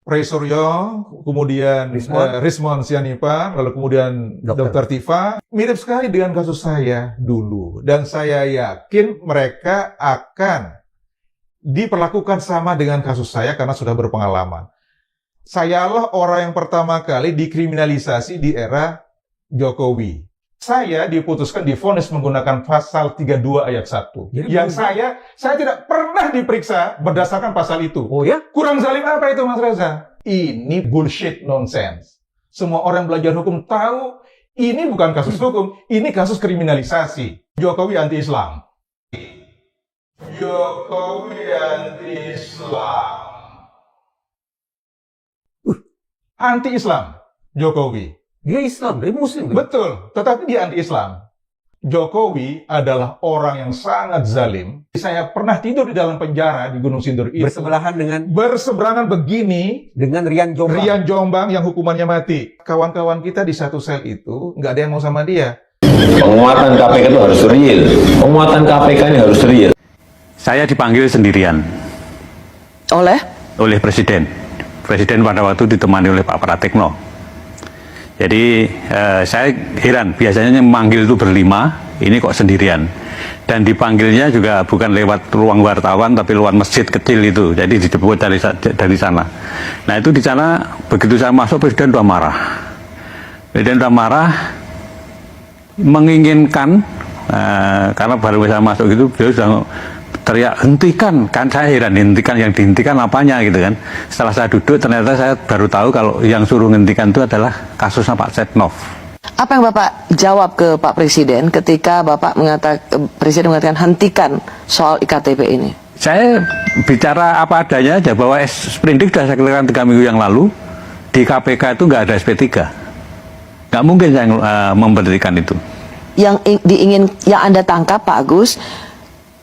Pray Suryo, kemudian Rismon Sianipa, lalu kemudian Dr. Tifa. Mirip sekali dengan kasus saya dulu. Dan saya yakin mereka akan diperlakukan sama dengan kasus saya karena sudah berpengalaman. Sayalah orang yang pertama kali dikriminalisasi di era Jokowi. Saya diputuskan divonis menggunakan pasal 32 ayat 1. Yang saya tidak pernah diperiksa berdasarkan pasal itu. Oh ya? Kurang zalim apa itu, Mas Reza? Ini bullshit nonsense. Semua orang belajar hukum tahu ini bukan kasus hukum, ini kasus kriminalisasi. Jokowi anti-Islam. Jokowi anti-Islam. Anti-Islam, Jokowi. Dia Islam, dia Muslim. Betul, tetapi dia anti-Islam. Jokowi adalah orang yang sangat zalim. Saya pernah tidur di dalam penjara di Gunung Sindur itu. Berseberangan begini dengan Rian Jombang. Rian Jombang yang hukumannya mati. Kawan-kawan kita di satu sel itu nggak ada yang mau sama dia. Penguatan KPK itu harus real. Penguatan KPK ini harus real. Saya dipanggil sendirian. Oleh Presiden. Presiden pada waktu ditemani oleh Pak Pratikno. Jadi saya heran, biasanya memanggil itu berlima, ini kok sendirian. Dan dipanggilnya juga bukan lewat ruang wartawan, tapi lewat masjid kecil itu. Jadi dijemput dari sana. Nah itu di sana, begitu saya masuk, Presiden sudah marah. Presiden sudah marah, menginginkan, karena baru saya masuk itu, beliau sudah teriak, hentikan, kan saya heran, hentikan, yang dihentikan apanya gitu kan. Setelah saya duduk, ternyata saya baru tahu kalau yang suruh hentikan itu adalah kasusnya Pak Setnov. Apa yang Bapak jawab ke Pak Presiden ketika Bapak Presiden mengatakan hentikan soal IKTP ini? Saya bicara apa adanya aja, bahwa sprindik sudah saya katakan 3 minggu yang lalu, di KPK itu nggak ada SP3. Nggak mungkin saya memberhentikan itu. Yang Anda tangkap, Pak Agus,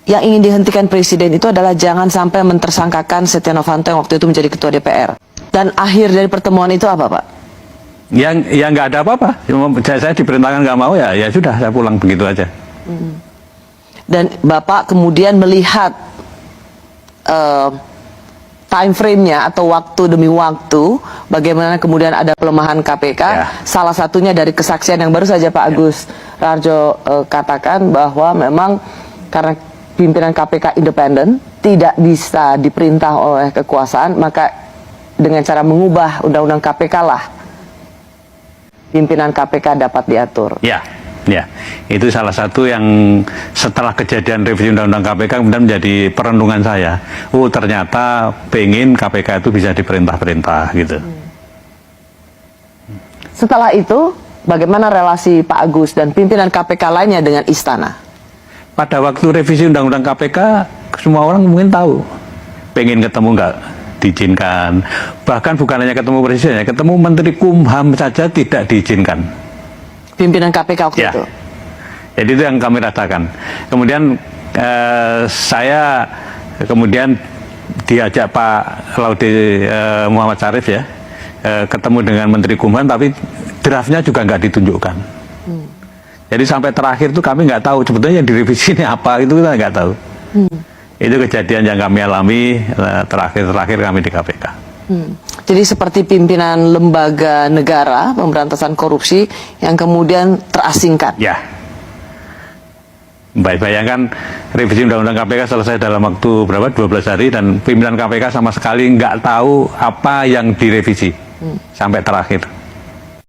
yang ingin dihentikan Presiden itu adalah jangan sampai mentersangkakan Setia Novanto yang waktu itu menjadi Ketua DPR. Dan akhir dari pertemuan itu apa, Pak? Yang nggak ada apa-apa. Saya diperintahkan nggak mau, ya sudah, saya pulang begitu aja. Dan Bapak kemudian melihat time frame-nya atau waktu demi waktu, bagaimana kemudian ada pelemahan KPK, salah satunya dari kesaksian yang baru saja Pak Agus Raharjo katakan bahwa memang karena pimpinan KPK independen, tidak bisa diperintah oleh kekuasaan, maka dengan cara mengubah undang-undang KPK lah pimpinan KPK dapat diatur. Ya, itu salah satu yang setelah kejadian revisi undang-undang KPK kemudian menjadi perenungan saya. Oh ternyata pengen KPK itu bisa diperintah-perintah gitu. Setelah itu, bagaimana relasi Pak Agus dan pimpinan KPK lainnya dengan istana? Pada waktu revisi undang-undang KPK, semua orang mungkin tahu. Pengen ketemu nggak diizinkan. Bahkan bukan hanya ketemu presiden, ketemu Menteri Kumham saja tidak diizinkan. Pimpinan KPK waktu itu? Jadi itu yang kami rasakan. Kemudian saya kemudian diajak Pak Laude Muhammad Syarif ya, ketemu dengan Menteri Kumham, tapi draftnya juga nggak ditunjukkan. Jadi sampai terakhir itu kami nggak tahu sebetulnya yang direvisi ini apa, itu kita nggak tahu. Itu kejadian yang kami alami terakhir kami di KPK. Jadi seperti pimpinan lembaga negara pemberantasan korupsi yang kemudian terasingkan. Ya. Bayangkan revisi undang-undang KPK selesai dalam waktu berapa? 12 hari dan pimpinan KPK sama sekali nggak tahu apa yang direvisi sampai terakhir.